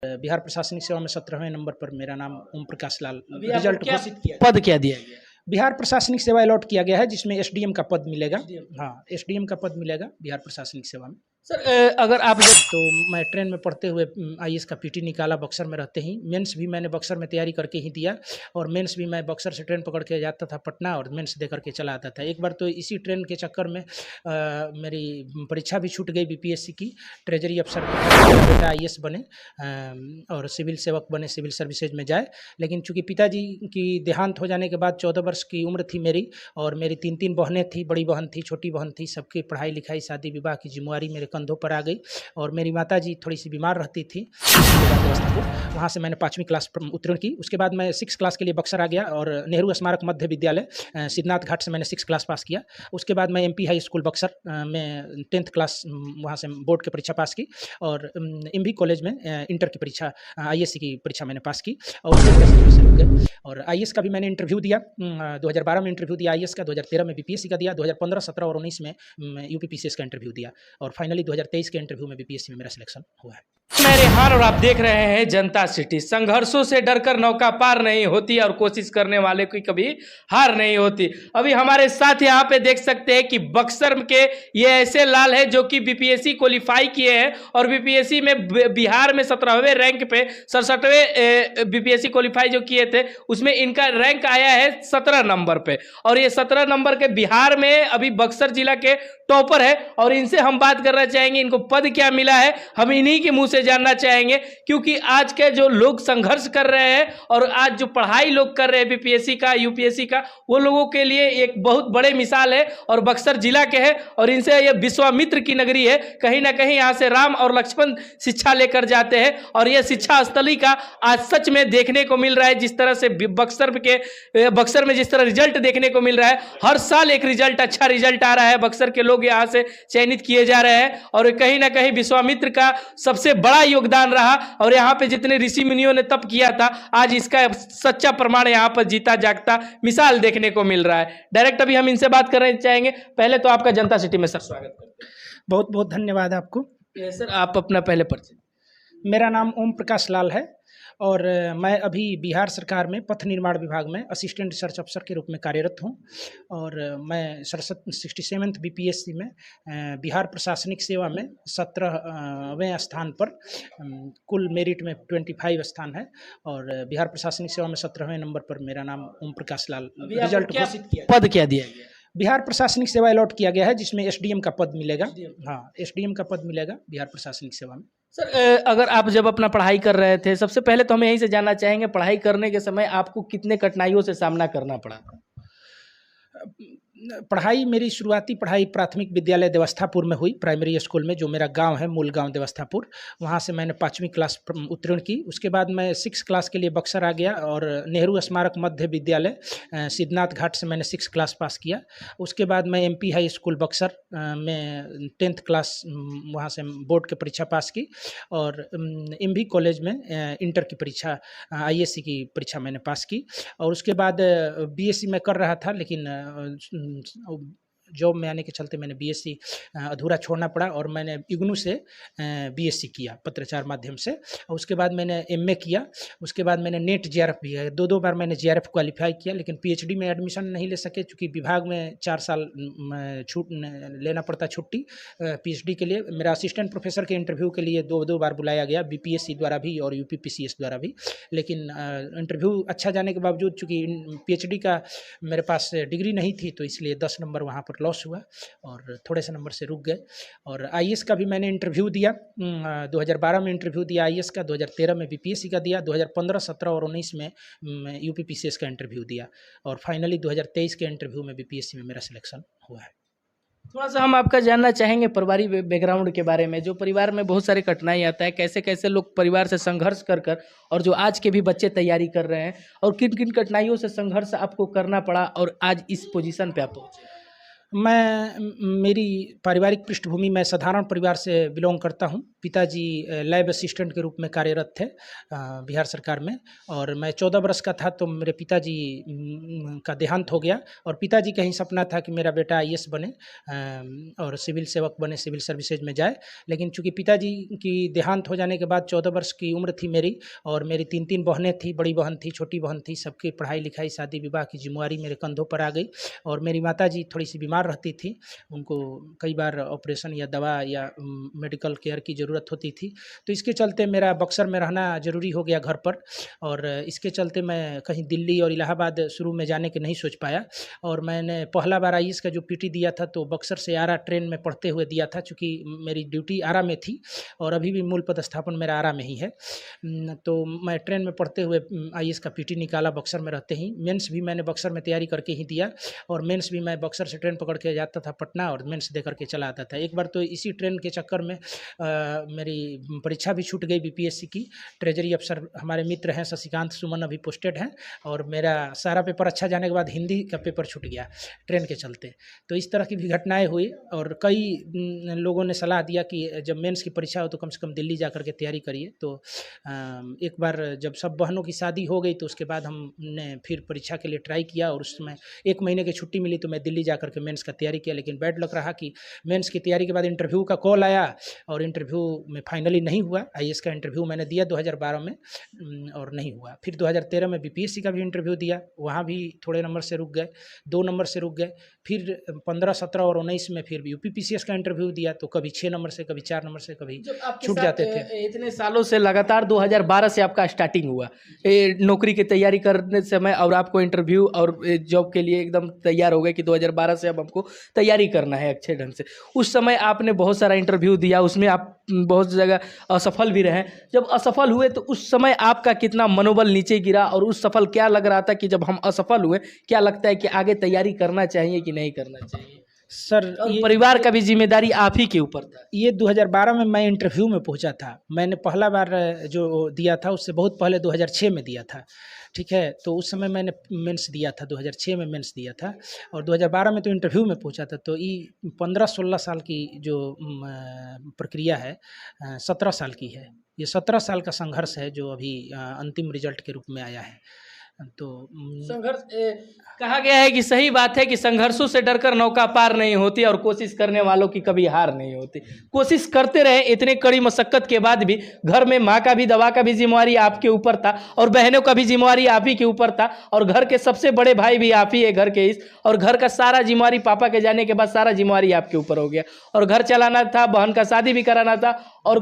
बिहार प्रशासनिक सेवा में 17वें नंबर पर मेरा नाम ओम प्रकाश लाल। अभी आपको रिजल्ट क्या घोषित किया पद क्या दिया गया? बिहार प्रशासनिक सेवा अलॉट किया गया है, जिसमें एसडीएम का पद मिलेगा। SDM। हाँ, एसडीएम का पद मिलेगा बिहार प्रशासनिक सेवा में। सर अगर आप जब तो मैं ट्रेन में पढ़ते हुए आईएएस का पीटी निकाला बक्सर में रहते ही। मेंस भी मैंने बक्सर में तैयारी करके ही दिया, और मेंस भी मैं बक्सर से ट्रेन पकड़ के जाता था पटना और मेंस दे करके चला आता था। एक बार तो इसी ट्रेन के चक्कर में मेरी परीक्षा भी छूट गई बीपीएससी की। ट्रेजरी अफसर बेटा आईएएस बने और सिविल सेवक बने, सिविल सर्विसेज में जाए। लेकिन चूंकि पिताजी की देहांत हो जाने के बाद 14 वर्ष की उम्र थी मेरी, और मेरी 3 बहनें थी, बड़ी बहन थी, छोटी बहन थी, सबकी पढ़ाई लिखाई शादी विवाह की जिम्मेवारी मेरे कंधों पर आ गई। और मेरी माताजी थोड़ी सी बीमार रहती थी वहाँ से मैंने 5वीं क्लास उत्तीर्ण की। उसके बाद मैं 6 क्लास के लिए बक्सर आ गया, और नेहरू स्मारक मध्य विद्यालय सिद्धनाथ घाट से मैंने 6 क्लास पास किया। उसके बाद मैं एमपी हाई स्कूल बक्सर में 10th क्लास वहाँ से बोर्ड की परीक्षा पास की, और एमबी कॉलेज में इंटर की परीक्षा आईएएस की परीक्षा मैंने पास की, और उससे रुक गए। और आईएएस का भी मैंने इंटरव्यू दिया, 2012 में इंटरव्यू दिया आईएएस का, 2013 में बीपीएससी का दिया, 2015, 17 और 19 में यूपीपीसीएस का इंटरव्यू दिया, और फाइनली 2023 के इंटरव्यू में बीपीएससी में मेरा सिलेक्शन हुआ है। मैं रेहान और आप देख रहे हैं जनता सिटी। संघर्षों से डरकर नौका पार नहीं होती, और कोशिश करने वाले की कभी हार नहीं होती। अभी हमारे साथ यहाँ पे देख सकते हैं कि बक्सर के ये ऐसे लाल है जो कि बीपीएससी क्वालिफाई किए हैं, और बीपीएससी में बिहार में 17वें रैंक पे 67वें बीपीएससी क्वालिफाई जो किए थे, उसमें इनका रैंक आया है 17 नंबर पे। और ये 17 नंबर के बिहार में अभी बक्सर जिला के टॉपर है, और इनसे हम बात करना चाहेंगे इनको पद क्या मिला है, हम इन्हीं के मुंह से जानना चाहेंगे। क्योंकि आज के जो लोग संघर्ष कर रहे हैं, और आज जो पढ़ाई लोग कर रहे हैं बीपीएससी का, यूपीएससी का, वो लोगों के लिए एक बहुत बड़े मिसाल है, और बक्सर जिला के हैं, और इनसे ये विश्वामित्र की नगरी है। कहीं ना कहीं यहाँ से राम और लक्ष्मण शिक्षा लेकर जाते हैं, और यह शिक्षा स्थली का आज सच में देखने को मिल रहा है। जिस तरह से बक्सर में जिस तरह रिजल्ट देखने को मिल रहा है, हर साल एक रिजल्ट, अच्छा रिजल्ट आ रहा है। बक्सर के लोग यहाँ से चयनित किए जा रहे हैं, और कहीं ना कहीं विश्वामित्र का सबसे बड़ा योगदान रहा, और यहाँ पे जितने ऋषि मुनियों ने तप किया था, आज इसका सच्चा प्रमाण यहाँ पर जीता जागता मिसाल देखने को मिल रहा है। डायरेक्ट अभी हम इनसे बात करना चाहेंगे। पहले तो आपका जनता सिटी में सर स्वागत करते हैं। बहुत बहुत धन्यवाद आपको। सर आप अपना पहले परिचय। मेरा नाम ओम प्रकाश लाल है, और मैं अभी बिहार सरकार में पथ निर्माण विभाग में असिस्टेंट रिसर्च अफसर के रूप में कार्यरत हूं, और मैं 67वें बीपीएससी में बिहार प्रशासनिक सेवा में 17वें स्थान पर, कुल मेरिट में 25 स्थान है, और बिहार प्रशासनिक सेवा में 17वें नंबर पर मेरा नाम ओम प्रकाश लाल। रिजल्ट घोषित किया, पद क्या दिया गया? बिहार प्रशासनिक सेवा अलॉट किया गया है, जिसमें एसडीएम का पद मिलेगा। हाँ, एसडीएम का पद मिलेगा बिहार प्रशासनिक सेवा में। सर अगर आप जब अपना पढ़ाई कर रहे थे, सबसे पहले तो हम यहीं से जानना चाहेंगे, पढ़ाई करने के समय आपको कितने कठिनाइयों से सामना करना पड़ा? पढ़ाई, मेरी शुरुआती पढ़ाई प्राथमिक विद्यालय देवस्थापुर में हुई, प्राइमरी स्कूल में, जो मेरा गांव है, मूल गांव देवस्थापुर। वहां से मैंने 5वीं क्लास उत्तीर्ण की। उसके बाद मैं 6 क्लास के लिए बक्सर आ गया, और नेहरू स्मारक मध्य विद्यालय सिद्धनाथ घाट से मैंने 6 क्लास पास किया। उसके बाद मैं एमपी हाई स्कूल बक्सर में 10th क्लास वहाँ से बोर्ड की परीक्षा पास की, और एमबी कॉलेज में इंटर की परीक्षा आईएएससी की परीक्षा मैंने पास की। और उसके बाद बीएससी में कर रहा था, लेकिन जॉब में आने के चलते मैंने बीएससी अधूरा छोड़ना पड़ा, और मैंने इग्नू से बीएससी किया पत्रचार माध्यम से। और उसके बाद मैंने एमए किया। उसके बाद मैंने नेट जेआरएफ भी है, 2 बार मैंने जेआरएफ क्वालिफाई किया, लेकिन पीएचडी में एडमिशन नहीं ले सके, क्योंकि विभाग में 4 साल छूट लेना पड़ता छुट्टी पीएचडी के लिए। मेरा असिस्टेंट प्रोफेसर के इंटरव्यू के लिए 2 बार बुलाया गया, बीपीएससी द्वारा भी और यूपीपीसीएस द्वारा भी, लेकिन इंटरव्यू अच्छा जाने के बावजूद, चूँकि पीएचडी का मेरे पास डिग्री नहीं थी, तो इसलिए 10 नंबर वहाँ पर लॉस हुआ, और थोड़े से नंबर से रुक गए। और आईएएस का भी मैंने इंटरव्यू दिया, 2012 में इंटरव्यू दिया आईएएस का, 2013 में बीपीएससी का दिया, 2015, 17 और 19 में यूपीपीसीएस का इंटरव्यू दिया, और फाइनली 2023 के इंटरव्यू में बीपीएससी में मेरा सिलेक्शन हुआ है। थोड़ा सा हम आपका जानना चाहेंगे पारिवारिक बैकग्राउंड के बारे में। जो परिवार में बहुत सारी कठिनाई आता है, कैसे कैसे लोग परिवार से संघर्ष कर और जो आज के भी बच्चे तैयारी कर रहे हैं, और किन किन कठिनाइयों से संघर्ष आपको करना पड़ा, और आज इस पोजीशन पे आप पहुँचे? मेरी पारिवारिक पृष्ठभूमि, मैं साधारण परिवार से बिलोंग करता हूं, पिताजी लैब असिस्टेंट के रूप में कार्यरत थे बिहार सरकार में, और मैं 14 वर्ष का था तो मेरे पिताजी का देहांत हो गया। और पिताजी का ही सपना था कि मेरा बेटा आईएएस बने और सिविल सेवक बने, सिविल सर्विसेज में जाए। लेकिन चूंकि पिताजी की देहांत हो जाने के बाद 14 वर्ष की उम्र थी मेरी, और मेरी 3 बहनें थी, बड़ी बहन थी, छोटी बहन थी, सबकी पढ़ाई लिखाई शादी विवाह की जिम्मेवारी मेरे कंधों पर आ गई। और मेरी माताजी थोड़ी सी बीमार रहती थी, उनको कई बार ऑपरेशन या दवा या मेडिकल केयर की ज़रूरत होती थी। तो इसके चलते मेरा बक्सर में रहना ज़रूरी हो गया घर पर, और इसके चलते मैं कहीं दिल्ली और इलाहाबाद शुरू में जाने के नहीं सोच पाया। और मैंने पहला बार आईएएस का जो पीटी दिया था तो बक्सर से आरा ट्रेन में पढ़ते हुए दिया था, चूँकि मेरी ड्यूटी आरा में थी और अभी भी मूल पदस्थापन मेरा आरा में ही है। तो मैं ट्रेन में पढ़ते हुए आईएएस का पीटी निकाला बक्सर में रहते ही। मेंस भी मैंने बक्सर में तैयारी करके ही दिया, और मेंस भी मैं बक्सर से ट्रेन पकड़ के जाता था पटना और मेंस दे करके चला आता था। एक बार तो इसी ट्रेन के चक्कर में मेरी परीक्षा भी छूट गई बीपीएससी की। ट्रेजरी अफसर हमारे मित्र हैं शशिकांत सुमन, अभी पोस्टेड हैं, और मेरा सारा पेपर अच्छा जाने के बाद हिंदी का पेपर छूट गया ट्रेन के चलते। तो इस तरह की भी घटनाएं हुई, और कई लोगों ने सलाह दिया कि जब मेंस की परीक्षा हो तो कम से कम दिल्ली जा कर के तैयारी करिए। तो एक बार जब सब बहनों की शादी हो गई तो उसके बाद हमने फिर परीक्षा के लिए ट्राई किया, और उसमें 1 महीने की छुट्टी मिली तो मैं दिल्ली जा कर के मेंस का तैयारी किया। लेकिन बैड लक रहा कि मेंस की तैयारी के बाद इंटरव्यू का कॉल आया, और इंटरव्यू में फाइनली नहीं हुआ। आईएएस का इंटरव्यू मैंने दिया 2012 में और नहीं हुआ। फिर 2013 में बीपीएससी का भी इंटरव्यू दिया, वहाँ भी थोड़े नंबर से रुक गए, 2 नंबर से रुक गए। फिर 15, 17 और 19 में फिर यूपीपीसीएस का इंटरव्यू दिया, तो कभी 6 नंबर से, कभी 4 नंबर से, कभी छूट जाते थे। इतने सालों से लगातार 2012 से आपका स्टार्टिंग हुआ नौकरी की तैयारी करने समय, और आपको इंटरव्यू और जॉब के लिए एकदम तैयार हो गए कि 2012 से अब हमको तैयारी करना है अच्छे ढंग से। उस समय आपने बहुत सारा इंटरव्यू दिया, उसमें आप बहुत जगह असफल भी रहे। जब असफल हुए तो उस समय आपका कितना मनोबल नीचे गिरा, और उस सफल क्या लग रहा था कि जब हम असफल हुए, क्या लगता है कि आगे तैयारी करना चाहिए कि नहीं करना चाहिए? सर, और परिवार का भी जिम्मेदारी आप ही के ऊपर था। ये 2012 में मैं इंटरव्यू में पहुंचा था। मैंने पहला बार जो दिया था उससे बहुत पहले 2006 में दिया था, ठीक है। तो उस समय मैंने मेंस दिया था, 2006 में मेंस दिया था, और 2012 में तो इंटरव्यू में पहुंचा था। तो ये 15-16 साल की जो प्रक्रिया है 17 साल की है। ये 17 साल का संघर्ष है जो अभी अंतिम रिजल्ट के रूप में आया है। तो संघर्ष कहा गया है कि सही बात है कि संघर्षों से डरकर नौका पार नहीं होती, और कोशिश करने वालों की कभी हार नहीं होती। कोशिश करते रहे, इतने कड़ी मशक्कत के बाद भी। घर में माँ का भी, दवा का भी जिम्मेवारी आपके ऊपर था, और बहनों का भी जिम्मेवारी आप ही के ऊपर था, और घर के सबसे बड़े भाई भी आप ही है घर के और घर का सारा जिम्मेवारी पापा के जाने के बाद सारा जिम्मेवारी आपके ऊपर हो गया, और घर चलाना था, बहन का शादी भी कराना था, और